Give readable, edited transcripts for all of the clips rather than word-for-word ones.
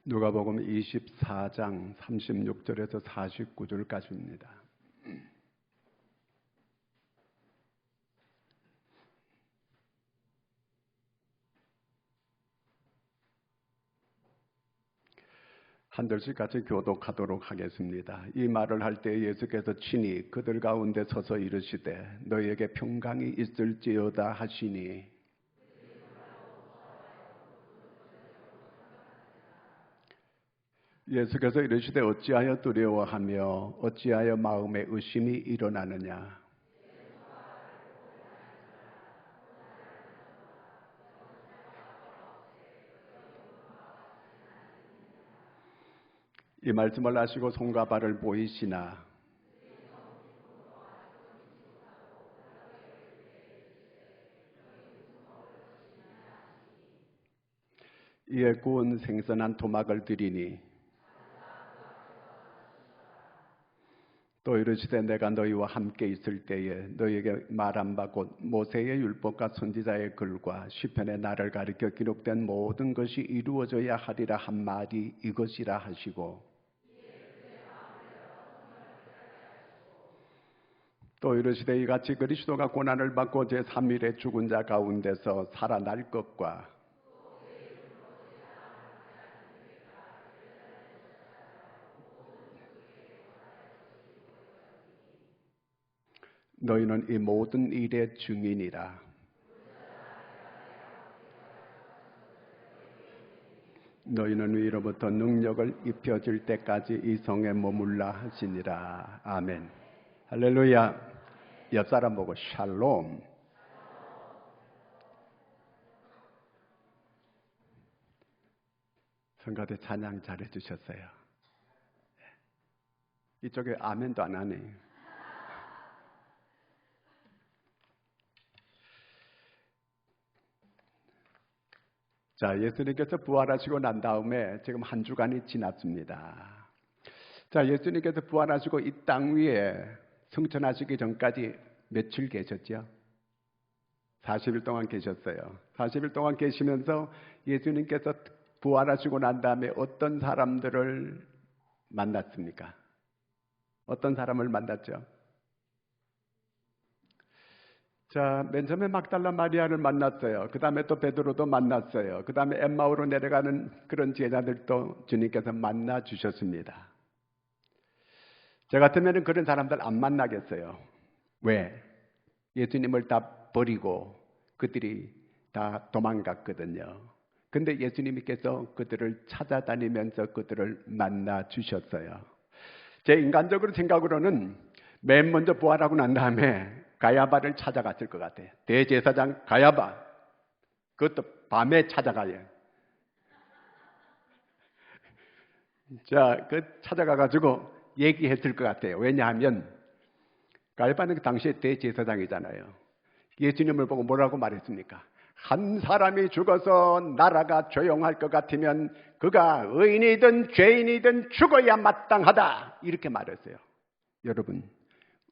누가복음 24장 36절에서 49절까지입니다. 한 절씩 같이 교독하도록 하겠습니다. 이 말을 할 때 예수께서 친히 그들 가운데 서서 이르시되 너희에게 평강이 있을지어다 하시니 예수께서 이르시되 어찌하여 두려워하며 어찌하여 마음에 의심이 일어나느냐. 이 말씀을 하시고 손과 발을 보이시나 이에 구운 생선 한 토막을 드리니 또 이르시되 내가 너희와 함께 있을 때에 너희에게 말한 바 곧 모세의 율법과 선지자의 글과 시편의 나를 가리켜 기록된 모든 것이 이루어져야 하리라 한 말이 이것이라 하시고 또 이르시되 이같이 그리스도가 고난을 받고 제3일에 죽은 자 가운데서 살아날 것과 너희는 이 모든 일의 증인이라. 너희는 위로부터 능력을 입혀질 때까지 이 성에 머물라 하시니라. 아멘. 할렐루야. 옆사람 보고 샬롬. 성가대 찬양 잘해 주셨어요. 이쪽에 아멘도 안 하네. 자, 예수님께서 부활하시고 난 다음에 지금 한 주간이 지났습니다. 자, 예수님께서 부활하시고 이 땅 위에 승천하시기 전까지 며칠 계셨죠? 40일 동안 계셨어요. 40일 동안 계시면서 예수님께서 부활하시고 난 다음에 어떤 사람들을 만났습니까? 어떤 사람을 만났죠? 자, 맨 처음에 막달라 마리아를 만났어요. 그 다음에 또 베드로도 만났어요. 그 다음에 엠마오로 내려가는 그런 제자들도 주님께서 만나 주셨습니다. 저 같으면 그런 사람들 안 만나겠어요. 왜? 예수님을 다 버리고 그들이 다 도망갔거든요. 근데 예수님께서 그들을 찾아다니면서 그들을 만나 주셨어요. 제 인간적으로 생각으로는 맨 먼저 부활하고 난 다음에 가야바를 찾아갔을 것 같아요. 대제사장 가야바. 그것도 밤에 찾아가요. 자, 그 찾아가가지고 얘기했을 것 같아요. 왜냐하면 가야바는 그 당시에 대제사장이잖아요. 예수님을 보고 뭐라고 말했습니까? 한 사람이 죽어서 나라가 조용할 것 같으면 그가 의인이든 죄인이든 죽어야 마땅하다. 이렇게 말했어요. 여러분,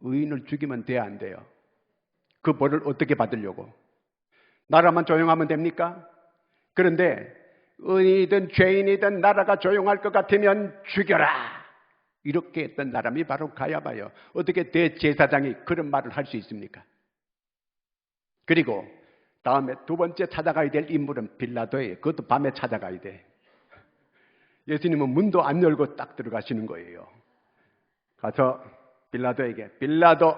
의인을 죽이면 돼야 안 돼요? 그 벌을 어떻게 받으려고? 나라만 조용하면 됩니까? 그런데 의인이든 죄인이든 나라가 조용할 것 같으면 죽여라. 이렇게 했던 사람이 바로 가야바예요. 어떻게 대제사장이 그런 말을 할 수 있습니까? 그리고 다음에 두 번째 찾아가야 될 인물은 빌라도예요. 그것도 밤에 찾아가야 돼. 예수님은 문도 안 열고 딱 들어가시는 거예요. 가서 빌라도에게 빌라도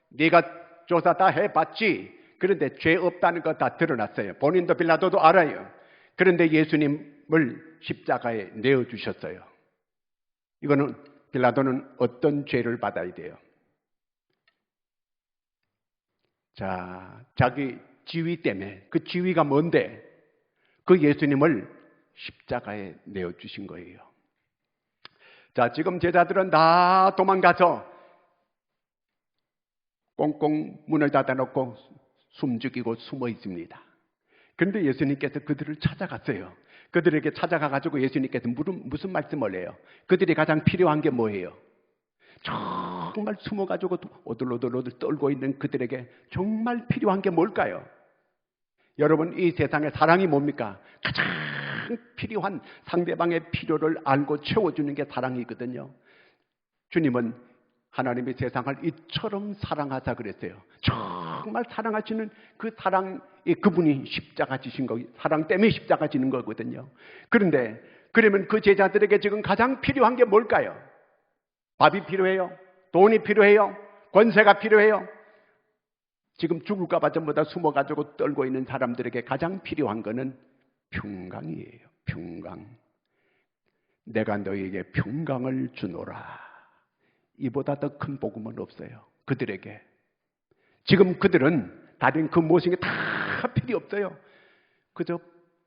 네가 조사 다 해봤지. 그런데 죄 없다는 거 다 드러났어요. 본인도 빌라도도 알아요. 그런데 예수님을 십자가에 내어주셨어요. 이거는 빌라도는 어떤 죄를 받아야 돼요? 자, 자기 지위 때문에. 그 지위가 뭔데? 그 예수님을 십자가에 내어주신 거예요. 자, 지금 제자들은 다 도망가서 꽁꽁 문을 닫아놓고 숨죽이고 숨어 있습니다. 그런데 예수님께서 그들을 찾아갔어요. 그들에게 찾아가가지고 예수님께서 무슨 말씀을 해요? 그들이 가장 필요한 게 뭐예요? 정말 숨어가지고 오들오들 떨고 있는 그들에게 정말 필요한 게 뭘까요? 여러분, 이 세상에 사랑이 뭡니까? 가장 필요한 상대방의 필요를 알고 채워주는 게 사랑이거든요. 주님은 하나님이 세상을 이처럼 사랑하사 그랬어요. 정말 사랑하시는 그 사랑, 그분이 십자가 지신 거, 사랑 때문에 십자가 지는 거거든요. 그런데 그러면 그 제자들에게 지금 가장 필요한 게 뭘까요? 밥이 필요해요? 돈이 필요해요? 권세가 필요해요? 지금 죽을까 봐 전부 다 숨어가지고 떨고 있는 사람들에게 가장 필요한 거는 평강이에요. 평강. 내가 너희에게 평강을 주노라. 이보다 더 큰 복음은 없어요. 그들에게. 지금 그들은 다른 그 모든 게 다 필요 없어요. 그저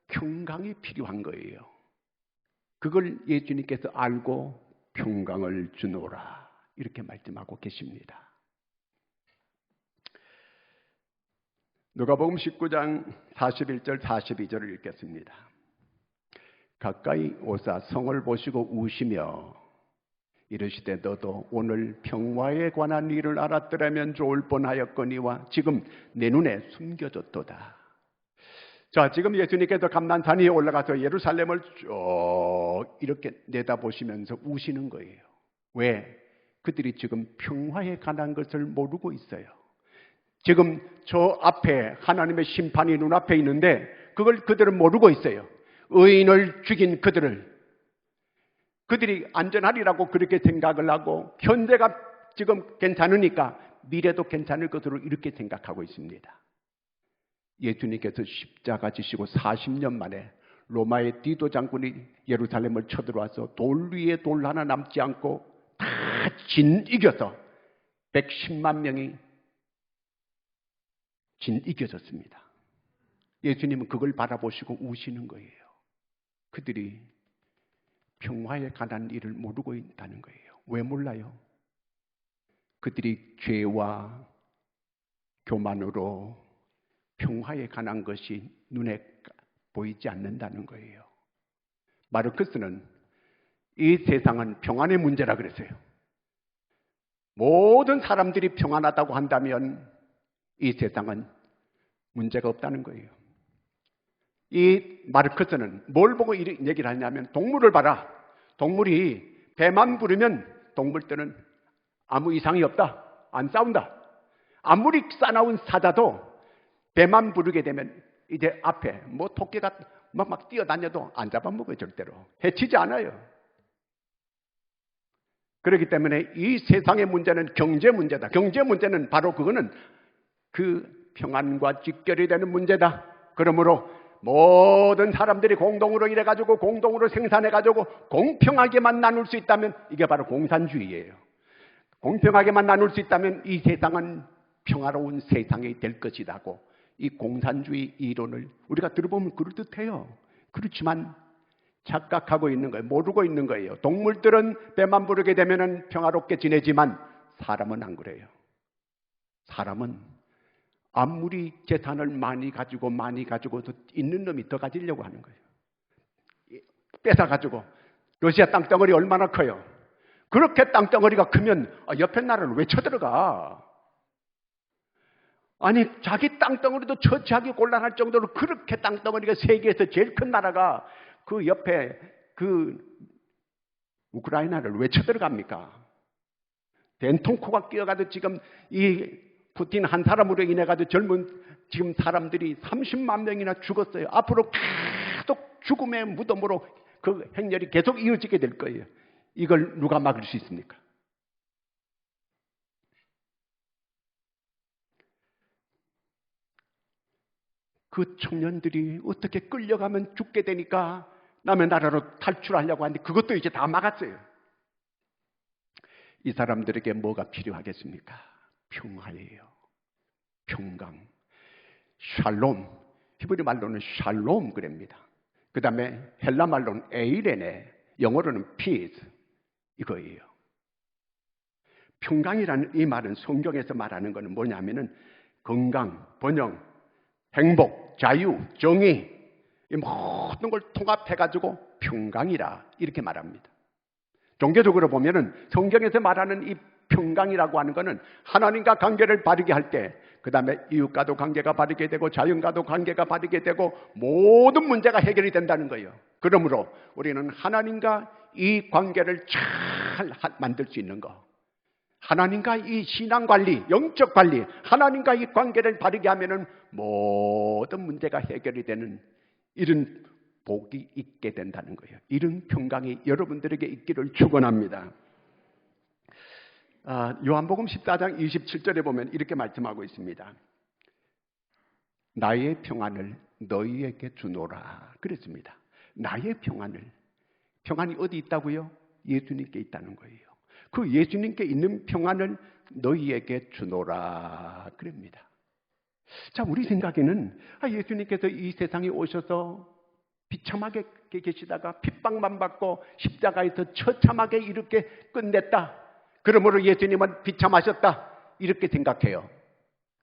평강이 필요한 거예요. 그걸 예수님께서 알고 평강을 주노라. 이렇게 말씀하고 계십니다. 누가복음 19장 41절 42절을 읽겠습니다. 가까이 오사 성을 보시고 우시며 이르시되 너도 오늘 평화에 관한 일을 알았더라면 좋을 뻔하였거니와 지금 내 눈에 숨겨졌도다. 자, 지금 예수님께서 감난산 위에 올라가서 예루살렘을 쭉 이렇게 내다보시면서 우시는 거예요. 왜? 그들이 지금 평화에 관한 것을 모르고 있어요. 지금 저 앞에 하나님의 심판이 눈앞에 있는데 그걸 그들은 모르고 있어요. 의인을 죽인 그들이 안전하리라고 그렇게 생각을 하고 현재가 지금 괜찮으니까 미래도 괜찮을 것으로 이렇게 생각하고 있습니다. 예수님께서 십자가 지시고 40년 만에 로마의 디도 장군이 예루살렘을 쳐들어와서 돌 위에 돌 하나 남지 않고 다 진이겨서 110만 명이 진이겨졌습니다. 예수님은 그걸 바라보시고 우시는 거예요. 그들이 평화에 관한 일을 모르고 있다는 거예요. 왜 몰라요? 그들이 죄와 교만으로 평화에 관한 것이 눈에 보이지 않는다는 거예요. 마르크스는 이 세상은 평안의 문제라 그랬어요. 모든 사람들이 평안하다고 한다면 이 세상은 문제가 없다는 거예요. 이 마르크스는 뭘 보고 이런 얘기를 하냐면 동물을 봐라. 동물이 배만 부르면 동물들은 아무 이상이 없다. 안 싸운다. 아무리 싸나운 사자도 배만 부르게 되면 이제 앞에 뭐 토끼가 막 뛰어다녀도 안 잡아먹어요. 절대로. 해치지 않아요. 그렇기 때문에 이 세상의 문제는 경제 문제다. 경제 문제는 바로 그거는 그 평안과 직결이 되는 문제다. 그러므로 모든 사람들이 공동으로 일해가지고 공동으로 생산해가지고 공평하게만 나눌 수 있다면 이게 바로 공산주의예요. 공평하게만 나눌 수 있다면 이 세상은 평화로운 세상이 될 것이라고 이 공산주의 이론을 우리가 들어보면 그럴듯해요. 그렇지만 착각하고 있는 거예요. 모르고 있는 거예요. 동물들은 배만 부르게 되면 평화롭게 지내지만 사람은 안 그래요. 사람은 아무리 재산을 많이 가지고도 있는 놈이 더 가지려고 하는 거예요. 뺏어가지고 러시아 땅덩어리 얼마나 커요? 그렇게 땅덩어리가 크면 옆에 나라를 왜 쳐들어가? 아니 자기 땅덩어리도 처치하기 곤란할 정도로 그렇게 땅덩어리가 세계에서 제일 큰 나라가 그 옆에 그 우크라이나를 왜 쳐들어갑니까? 된통코가 끼어가도 지금 이 푸틴 한 사람으로 인해 가지고 젊은 지금 사람들이 30만 명이나 죽었어요. 앞으로 계속 죽음의 무덤으로 그 행렬이 계속 이어지게 될 거예요. 이걸 누가 막을 수 있습니까? 그 청년들이 어떻게 끌려가면 죽게 되니까 남의 나라로 탈출하려고 하는데 그것도 이제 다 막았어요. 이 사람들에게 뭐가 필요하겠습니까? 평화예요. 평강. 샬롬. 히브리 말로는 샬롬 그럽니다. 그 다음에 헬라 말로는 에이레네. 영어로는 peace. 이거예요. 평강이라는 이 말은 성경에서 말하는 것은 뭐냐면은 건강, 번영, 행복, 자유, 정의 이 모든 걸 통합해가지고 평강이라 이렇게 말합니다. 종교적으로 보면은 성경에서 말하는 이 평강이라고 하는 것은 하나님과 관계를 바르게 할 때 그 다음에 이웃과도 관계가 바르게 되고 자연과도 관계가 바르게 되고 모든 문제가 해결이 된다는 거예요. 그러므로 우리는 하나님과 이 관계를 잘 만들 수 있는 거, 하나님과 이 신앙관리, 영적 관리, 하나님과 이 관계를 바르게 하면은 모든 문제가 해결이 되는 이런 복이 있게 된다는 거예요. 이런 평강이 여러분들에게 있기를 축원합니다. 요한복음 14장 27절에 보면 이렇게 말씀하고 있습니다. 나의 평안을 너희에게 주노라 그랬습니다. 나의 평안이 어디 있다고요? 예수님께 있다는 거예요. 그 예수님께 있는 평안을 너희에게 주노라 그럽니다. 자, 우리 생각에는 예수님께서 이 세상에 오셔서 비참하게 계시다가 핍박만 받고 십자가에서 처참하게 이렇게 끝냈다. 그러므로 예수님은 비참하셨다. 이렇게 생각해요.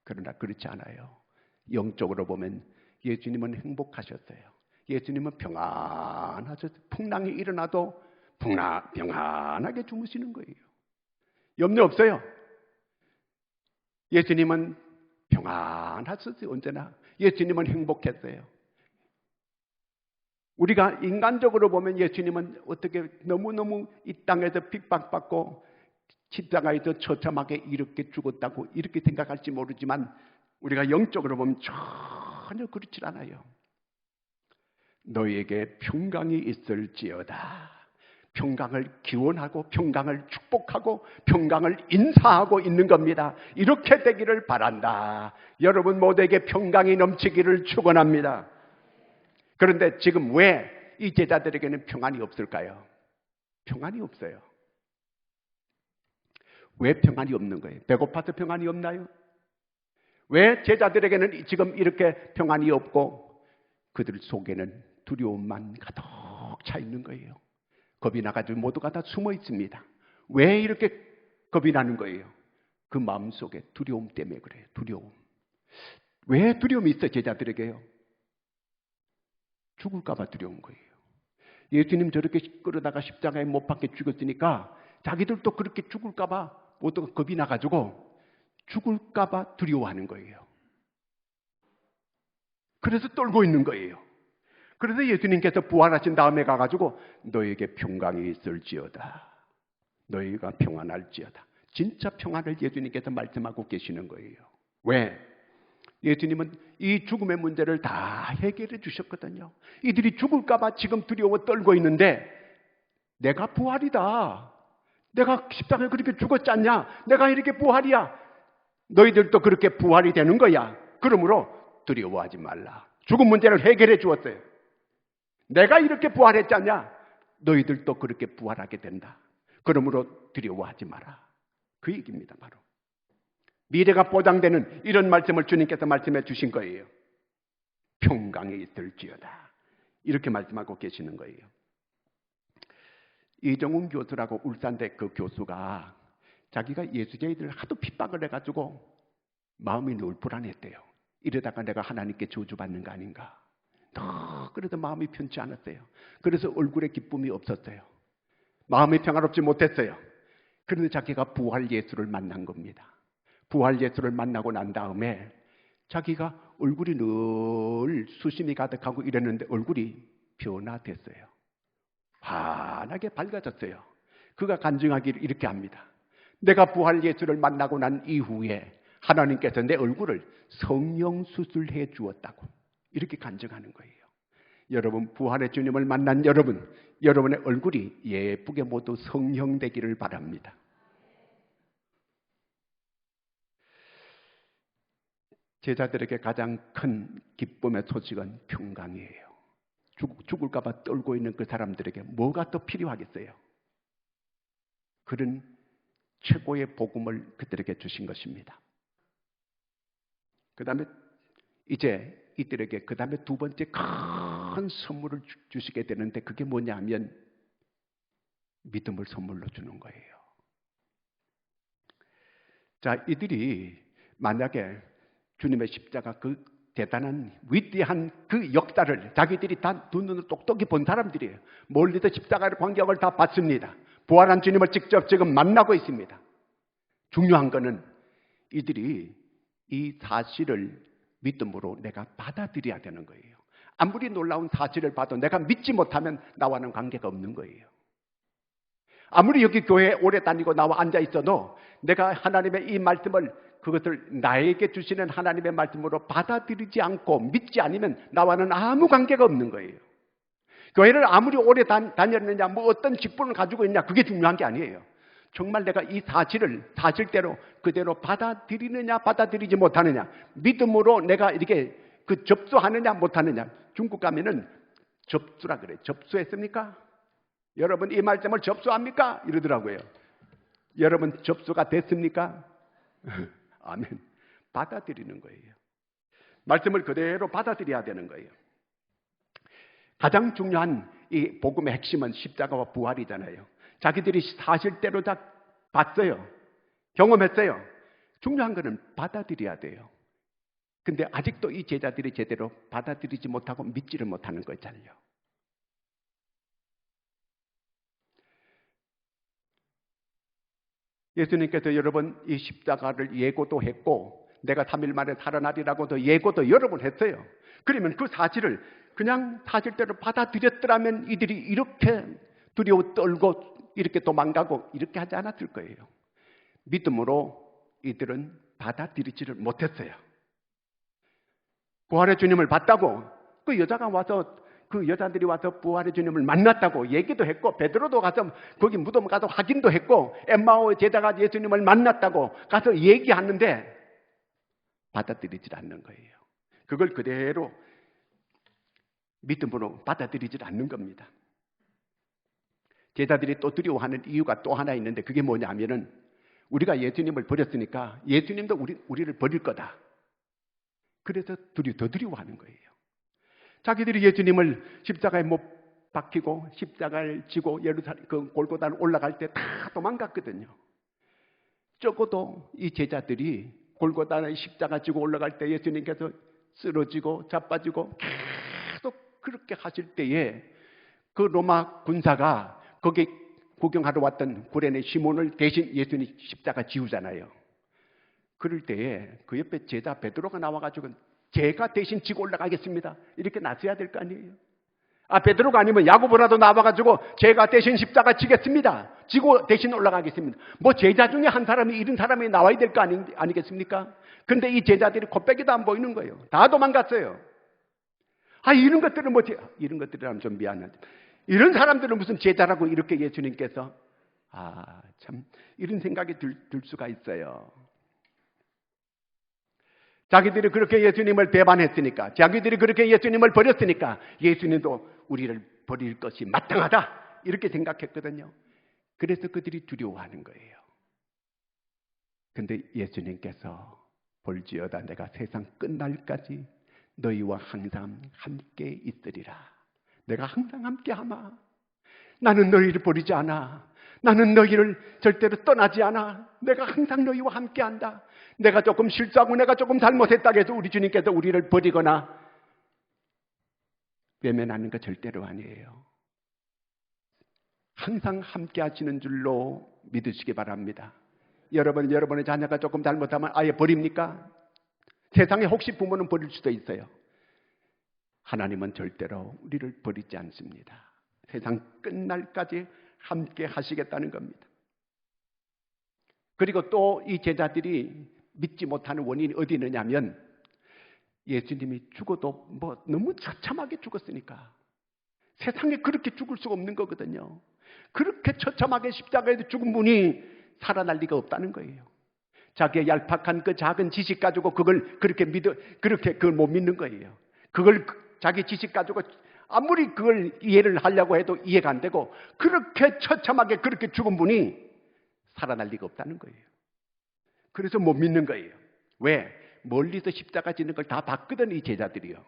그러나 그렇지 않아요. 영적으로 보면 예수님은 행복하셨어요. 예수님은 평안하셨어요. 풍랑이 일어나도 평안하게 주무시는 거예요. 염려 없어요. 예수님은 평안하셨어요. 언제나 예수님은 행복했어요. 우리가 인간적으로 보면 예수님은 어떻게 너무너무 이 땅에서 핍박받고 십자가에서 처참하게 이렇게 죽었다고 이렇게 생각할지 모르지만 우리가 영적으로 보면 전혀 그렇지 않아요. 너희에게 평강이 있을지어다. 평강을 기원하고 평강을 축복하고 평강을 인사하고 있는 겁니다. 이렇게 되기를 바란다. 여러분 모두에게 평강이 넘치기를 축원합니다. 그런데 지금 왜 이 제자들에게는 평안이 없을까요? 평안이 없어요. 왜 평안이 없는 거예요? 배고파서 평안이 없나요? 왜 제자들에게는 지금 이렇게 평안이 없고 그들 속에는 두려움만 가득 차 있는 거예요? 겁이 나가지고 모두가 다 숨어 있습니다. 왜 이렇게 겁이 나는 거예요? 그 마음속에 두려움 때문에 그래요. 두려움. 왜 두려움이 있어 제자들에게요? 죽을까 봐 두려운 거예요. 예수님 저렇게 끌어다가 십자가에 못 박혀 죽었으니까 자기들도 그렇게 죽을까 봐 모두가 겁이 나가지고 죽을까 봐 두려워하는 거예요. 그래서 떨고 있는 거예요. 그래서 예수님께서 부활하신 다음에 가가지고 너에게 평강이 있을지어다. 너희가 평안할지어다. 진짜 평안을 예수님께서 말씀하고 계시는 거예요. 왜? 예수님은 이 죽음의 문제를 다 해결해 주셨거든요. 이들이 죽을까 봐 지금 두려워 떨고 있는데 내가 부활이다. 내가 십자가에 그렇게 죽었지 않냐? 내가 이렇게 부활이야. 너희들도 그렇게 부활이 되는 거야. 그러므로 두려워하지 말라. 죽음 문제를 해결해 주었어요. 내가 이렇게 부활했지 않냐? 너희들도 그렇게 부활하게 된다. 그러므로 두려워하지 마라. 그 얘기입니다. 바로 미래가 보장되는 이런 말씀을 주님께서 말씀해 주신 거예요. 평강이 있을지어다. 이렇게 말씀하고 계시는 거예요. 이정훈 교수라고 울산대 그 교수가 자기가 예수자들을 하도 핍박을 해가지고 마음이 늘 불안했대요. 이러다가 내가 하나님께 저주받는 거 아닌가. 그래도 마음이 편치 않았어요. 그래서 얼굴에 기쁨이 없었어요. 마음이 평화롭지 못했어요. 그런데 자기가 부활 예수를 만난 겁니다. 부활 예수를 만나고 난 다음에 자기가 얼굴이 늘 수심이 가득하고 이랬는데 얼굴이 변화됐어요. 환하게 밝아졌어요. 그가 간증하기를 이렇게 합니다. 내가 부활 예수를 만나고 난 이후에 하나님께서 내 얼굴을 성령 수술해 주었다고 이렇게 간증하는 거예요. 여러분 부활의 주님을 만난 여러분, 여러분의 얼굴이 예쁘게 모두 성형되기를 바랍니다. 제자들에게 가장 큰 기쁨의 소식은 평강이에요. 죽을까 봐 떨고 있는 그 사람들에게 뭐가 더 필요하겠어요? 그런 최고의 복음을 그들에게 주신 것입니다. 그 다음에 이제 이들에게 그 다음에 두 번째 큰 선물을 주시게 되는데 그게 뭐냐 하면 믿음을 선물로 주는 거예요. 자, 이들이 만약에 주님의 십자가 그 대단한 위대한 그 역사를 자기들이 다 두 눈으로 똑똑히 본 사람들이에요. 멀리서 십자가의 광경을 다 봤습니다. 부활한 주님을 직접 지금 만나고 있습니다. 중요한 거는 이들이 이 사실을 믿음으로 내가 받아들여야 되는 거예요. 아무리 놀라운 사실을 봐도 내가 믿지 못하면 나와는 관계가 없는 거예요. 아무리 여기 교회에 오래 다니고 나와 앉아 있어도 내가 하나님의 이 말씀을, 그것을 나에게 주시는 하나님의 말씀으로 받아들이지 않고 믿지 않으면 나와는 아무 관계가 없는 거예요. 교회를 아무리 오래 다녔느냐, 뭐 어떤 직분을 가지고 있냐, 그게 중요한 게 아니에요. 정말 내가 이 사실을 사실대로 그대로 받아들이느냐 받아들이지 못하느냐, 믿음으로 내가 이렇게 접수하느냐 못하느냐. 중국 가면은 접수라 그래요. 접수했습니까? 여러분 이 말씀을 접수합니까? 이러더라고요. 여러분 접수가 됐습니까? 아멘. 받아들이는 거예요. 말씀을 그대로 받아들여야 되는 거예요. 가장 중요한 이 복음의 핵심은 십자가와 부활이잖아요. 자기들이 사실대로 다 봤어요. 경험했어요. 중요한 거는 받아들여야 돼요. 근데 아직도 이 제자들이 제대로 받아들이지 못하고 믿지를 못하는 거잖아요. 예수님께서 여러분 이 십자가를 예고도 했고 내가 3일 만에 살아나리라고도 예고도 여러 번 했어요. 그러면 그 사실을 그냥 사실대로 받아들였더라면 이들이 이렇게 두려워 떨고 이렇게 도망가고 이렇게 하지 않았을 거예요. 믿음으로 이들은 받아들이지를 못했어요. 부활의 주님을 봤다고 그 여자가 와서, 그 여자들이 와서 부활의 주님을 만났다고 얘기도 했고, 베드로도 가서 거기 무덤 가서 확인도 했고, 엠마오 제자가 예수님을 만났다고 가서 얘기하는데 받아들이지 않는 거예요. 그걸 그대로 믿음으로 받아들이지 않는 겁니다. 제자들이 또 두려워하는 이유가 또 하나 있는데, 그게 뭐냐면은 우리가 예수님을 버렸으니까 예수님도 우리를 버릴 거다. 그래서 더 두려워하는 거예요. 자기들이 예수님을 십자가에 못 박히고 십자가를 지고 예루살렘 그 골고다를 올라갈 때 다 도망갔거든요. 적어도 이 제자들이 골고다를 십자가 지고 올라갈 때 예수님께서 쓰러지고 자빠지고 계속 그렇게 하실 때에 그 로마 군사가 거기 구경하러 왔던 구레네 시몬을 대신 예수님 십자가 지우잖아요. 그럴 때에 그 옆에 제자 베드로가 나와가지고 제가 대신 지고 올라가겠습니다. 이렇게 나서야 될 거 아니에요. 아, 베드로가 아니면 야고보라도 나와가지고 제가 대신 십자가 지겠습니다. 지고 대신 올라가겠습니다. 뭐 제자 중에 한 사람이, 이런 사람이 나와야 될 거 아니겠습니까? 근데 이 제자들이 코빼기도 안 보이는 거예요. 다 도망갔어요. 아, 이런 것들은 이런 것들이라면 좀 미안한데, 이런 사람들은 무슨 제자라고 이렇게 예수님께서, 참 이런 생각이 들 수가 있어요. 자기들이 그렇게 예수님을 배반했으니까, 자기들이 그렇게 예수님을 버렸으니까 예수님도 우리를 버릴 것이 마땅하다 이렇게 생각했거든요. 그래서 그들이 두려워하는 거예요. 근데 예수님께서 볼지어다 내가 세상 끝날까지 너희와 항상 함께 있으리라. 내가 항상 함께 하마. 나는 너희를 버리지 않아. 나는 너희를 절대로 떠나지 않아. 내가 항상 너희와 함께 한다. 내가 조금 실수하고 내가 조금 잘못했다고 해서 우리 주님께서 우리를 버리거나 외면하는 거 절대로 아니에요. 항상 함께 하시는 줄로 믿으시기 바랍니다. 여러분의 자녀가 조금 잘못하면 아예 버립니까? 세상에 혹시 부모는 버릴 수도 있어요. 하나님은 절대로 우리를 버리지 않습니다. 세상 끝날까지 함께 하시겠다는 겁니다. 그리고 또 이 제자들이 믿지 못하는 원인이 어디 있느냐면, 예수님이 죽어도 뭐 너무 처참하게 죽었으니까. 세상에 그렇게 죽을 수가 없는 거거든요. 그렇게 처참하게 십자가에서 죽은 분이 살아날 리가 없다는 거예요. 자기의 얄팍한 그 작은 지식 가지고 그걸 그걸 못 믿는 거예요. 그걸 자기 지식 가지고 아무리 그걸 이해를 하려고 해도 이해가 안 되고, 그렇게 처참하게 그렇게 죽은 분이 살아날 리가 없다는 거예요. 그래서 못 믿는 거예요. 왜? 멀리서 십자가 지는 걸 다 봤거든, 이 제자들이요.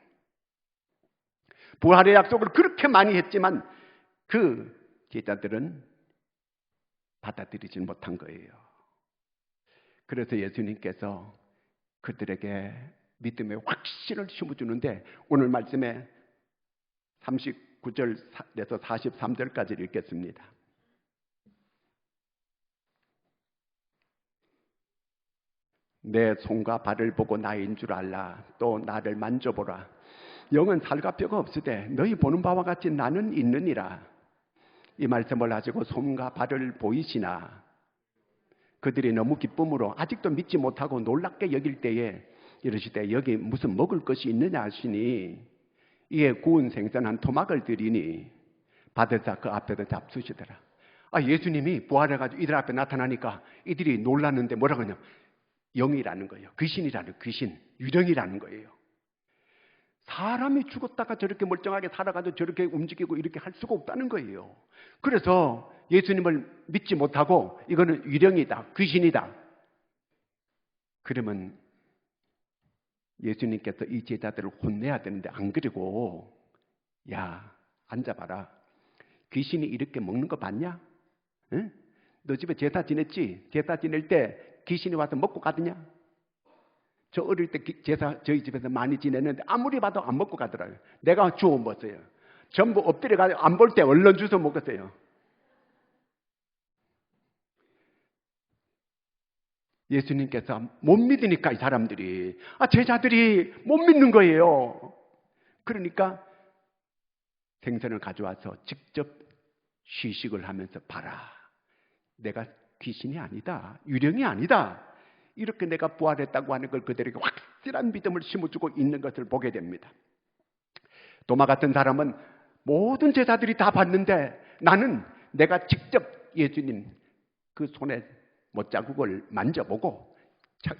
부활의 약속을 그렇게 많이 했지만 그 제자들은 받아들이지 못한 거예요. 그래서 예수님께서 그들에게 믿음의 확신을 심어주는데, 오늘 말씀에 39절에서 43절까지 읽겠습니다. 내 손과 발을 보고 나인 줄 알라. 또 나를 만져보라. 영은 살과 뼈가 없으되 너희 보는 바와 같이 나는 있느니라. 이 말씀을 가지고 손과 발을 보이시나 그들이 너무 기쁨으로 아직도 믿지 못하고 놀랍게 여길 때에 이르시되 여기 무슨 먹을 것이 있느냐 하시니 이에 구운 생선 한 토막을 드리니 받으사 그 앞에다 잡수시더라. 예수님이 부활해가지고 이들 앞에 나타나니까 이들이 놀랐는데 뭐라고 하냐? 영이라는 거예요. 귀신이라는 귀신, 유령이라는 거예요. 사람이 죽었다가 저렇게 멀쩡하게 살아가도 저렇게 움직이고 이렇게 할 수가 없다는 거예요. 그래서 예수님을 믿지 못하고 이거는 유령이다, 귀신이다. 그러면 예수님께서 이 제자들을 혼내야 되는데 안 그러고 야, 앉아봐라. 귀신이 이렇게 먹는 거 봤냐? 응? 너 집에 제사 지냈지? 제사 지낼 때 귀신이 와서 먹고 가더냐? 저 어릴 때 제사 저희 집에서 많이 지냈는데 아무리 봐도 안 먹고 가더라고요. 내가 주워 먹었어요. 전부 엎드려가지고 안 볼 때 얼른 주워 먹었어요. 예수님께서 못 믿으니까 이 사람들이 제자들이 못 믿는 거예요. 그러니까 생선을 가져와서 직접 시식을 하면서 봐라. 내가 귀신이 아니다. 유령이 아니다. 이렇게 내가 부활했다고 하는 걸 그들에게 확실한 믿음을 심어주고 있는 것을 보게 됩니다. 도마 같은 사람은 모든 제자들이 다 봤는데 나는 내가 직접 예수님 그 손에 못자국을 만져보고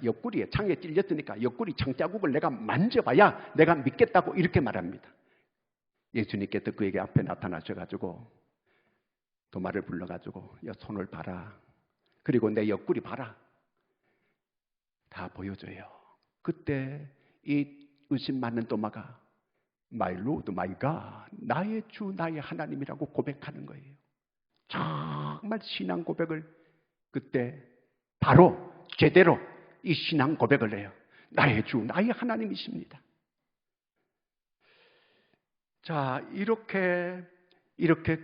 옆구리에 창에 찔렸으니까 옆구리 창자국을 내가 만져봐야 내가 믿겠다고 이렇게 말합니다. 예수님께서 그에게 앞에 나타나셔가지고 도마를 불러가지고 야 손을 봐라. 그리고 내 옆구리 봐라. 다 보여줘요. 그때 이 의심 많은 도마가 My Lord, my God, 나의 주, 나의 하나님이라고 고백하는 거예요. 정말 신앙 고백을 그때 바로 제대로 이 신앙 고백을 해요. 나의 주, 나의 하나님이십니다. 자, 이렇게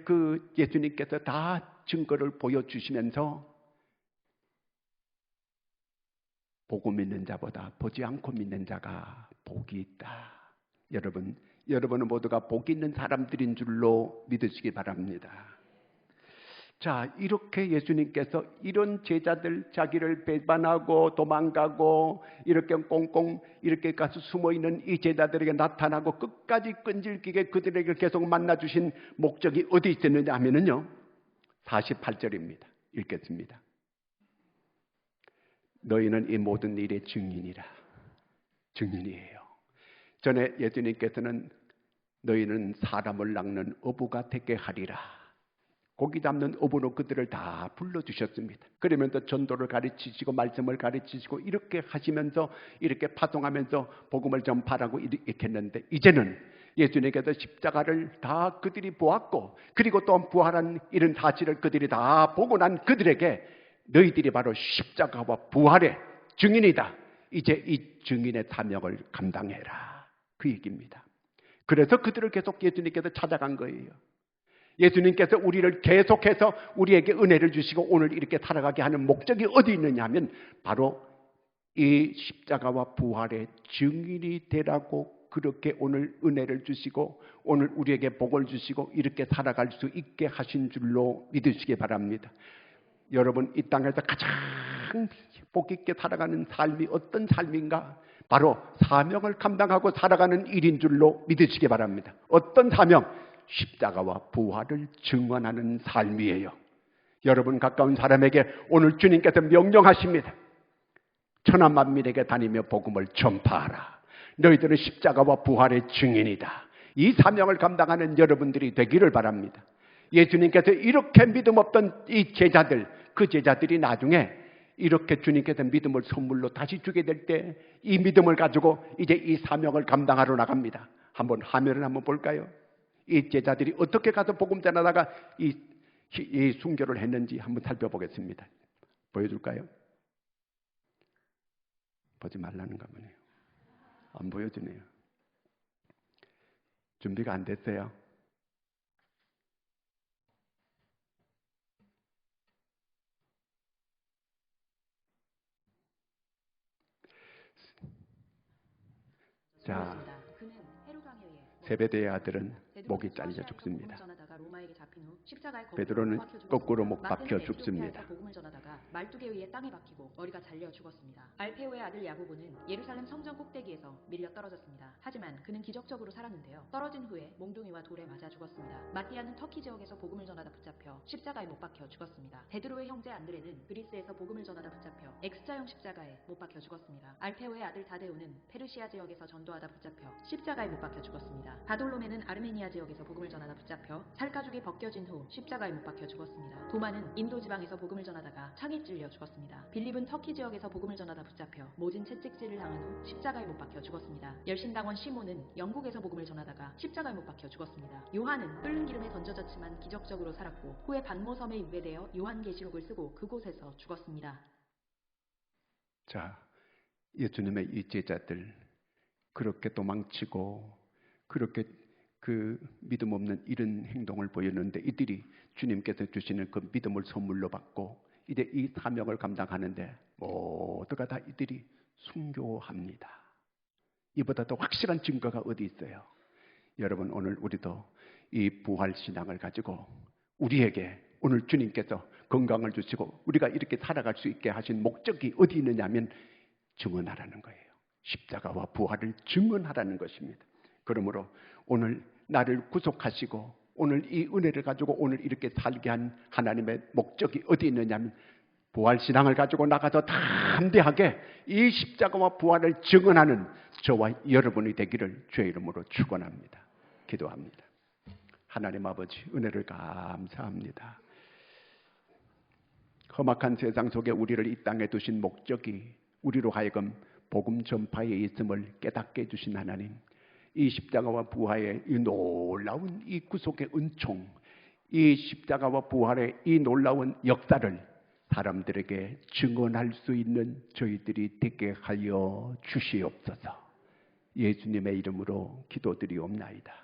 그 예수님께서 다 증거를 보여주시면서 보고 믿는 자보다 보지 않고 믿는 자가 복이 있다. 여러분은 모두가 복이 있는 사람들인 줄로 믿으시기 바랍니다. 자, 이렇게 예수님께서 이런 제자들 자기를 배반하고 도망가고 이렇게 꽁꽁 이렇게 가서 숨어있는 이 제자들에게 나타나고 끝까지 끈질기게 그들에게 계속 만나주신 목적이 어디 있었느냐 하면은요 48절입니다. 읽겠습니다. 너희는 이 모든 일의 증인이라. 증인이에요. 전에 예수님께서는 너희는 사람을 낚는 어부가 되게 하리라. 고기 잡는 어부로 그들을 다 불러주셨습니다. 그러면서 전도를 가르치시고 말씀을 가르치시고 이렇게 하시면서 이렇게 파송하면서 복음을 전파하고 이렇게 했는데 이제는 예수님께서 십자가를 다 그들이 보았고 그리고 또 부활한 이런 사실을 그들이 다 보고 난 그들에게 너희들이 바로 십자가와 부활의 증인이다. 이제 이 증인의 사명을 감당해라. 그 얘기입니다. 그래서 그들을 계속 예수님께서 찾아간 거예요. 예수님께서 우리를 계속해서 우리에게 은혜를 주시고 오늘 이렇게 살아가게 하는 목적이 어디 있느냐 하면 바로 이 십자가와 부활의 증인이 되라고 그렇게 오늘 은혜를 주시고 오늘 우리에게 복을 주시고 이렇게 살아갈 수 있게 하신 줄로 믿으시기 바랍니다. 여러분 이 땅에서 가장 복 있게 살아가는 삶이 어떤 삶인가? 바로 사명을 감당하고 살아가는 일인 줄로 믿으시기 바랍니다. 어떤 사명? 십자가와 부활을 증언하는 삶이에요. 여러분 가까운 사람에게 오늘 주님께서 명령하십니다. 천하만민에게 다니며 복음을 전파하라. 너희들은 십자가와 부활의 증인이다. 이 사명을 감당하는 여러분들이 되기를 바랍니다. 예수님께서 이렇게 믿음 없던 이 제자들, 그 제자들이 나중에 이렇게 주님께서 믿음을 선물로 다시 주게 될 때 이 믿음을 가지고 이제 이 사명을 감당하러 나갑니다. 한번 화면을 한번 볼까요? 이 제자들이 어떻게 가서 복음 전하다가 이 순교를 했는지 한번 살펴보겠습니다. 보여줄까요? 보지 말라는가 보네요. 안 보여주네요. 준비가 안 됐어요. 자, 세베대의 아들은 목이 잘려 죽습니다. 베드로는 거꾸로 목 박혀 죽습니다. 말뚝에 의해 땅에 박히고 머리가 잘려 죽었습니다. 알페오의 아들 야고보는 예루살렘 성전 꼭대기에서 밀려 떨어졌습니다. 하지만 그는 기적적으로 살았는데요. 떨어진 후에 몽둥이와 돌에 맞아 죽었습니다. 마티아는 터키 지역에서 복음을 전하다 붙잡혀 십자가에 못 박혀 죽었습니다. 베드로의 형제 안드레는 그리스에서 복음을 전하다 붙잡혀 X자형 십자가에 못 박혀 죽었습니다. 알페오의 아들 다데오는 페르시아 지역에서 전도하다 붙잡혀 십자가에 못 박혀 죽었습니다. 바돌로메는 아르메니아 지역에서 복음을 전하다 붙잡혀 살가죽이 벗겨진 후 십자가에 못 박혀 죽었습니다. 도마는 인도 지방에서 복음을 전하다가 창에 찔려 죽었습니다. 빌립은 터키 지역에서 복음을 전하다 붙잡혀 모진 채찍질을 당한 후 십자가에 못 박혀 죽었습니다. 열신당원 시몬은 영국에서 복음을 전하다가 십자가에 못 박혀 죽었습니다. 요한은 끓는 기름에 던져졌지만 기적적으로 살았고 후에 반모섬에 유배되어 요한계시록을 쓰고 그곳에서 죽었습니다. 자, 예수님의 이 제자들 그렇게 도망치고 그렇게 그 믿음 없는 이런 행동을 보였는데 이들이 주님께서 주시는 그 믿음을 선물로 받고 이제 이 사명을 감당하는데 모두가 다 이들이 순교합니다. 이보다 더 확실한 증거가 어디 있어요? 여러분, 오늘 우리도 이 부활신앙을 가지고 우리에게 오늘 주님께서 건강을 주시고 우리가 이렇게 살아갈 수 있게 하신 목적이 어디 있느냐면 증언하라는 거예요. 십자가와 부활을 증언하라는 것입니다. 그러므로 오늘 나를 구속하시고 오늘 이 은혜를 가지고 오늘 이렇게 살게 한 하나님의 목적이 어디 있느냐면 부활신앙을 가지고 나가서 담대하게 이 십자가와 부활을 증언하는 저와 여러분이 되기를 주의 이름으로 축원합니다. 기도합니다. 하나님 아버지, 은혜를 감사합니다. 험악한 세상 속에 우리를 이 땅에 두신 목적이 우리로 하여금 복음 전파에 있음을 깨닫게 해주신 하나님, 이 십자가와 부활의 이 놀라운 이 구속의 은총, 이 십자가와 부활의 이 놀라운 역사를 사람들에게 증언할 수 있는 저희들이 되게 하여 주시옵소서. 예수님의 이름으로 기도드리옵나이다.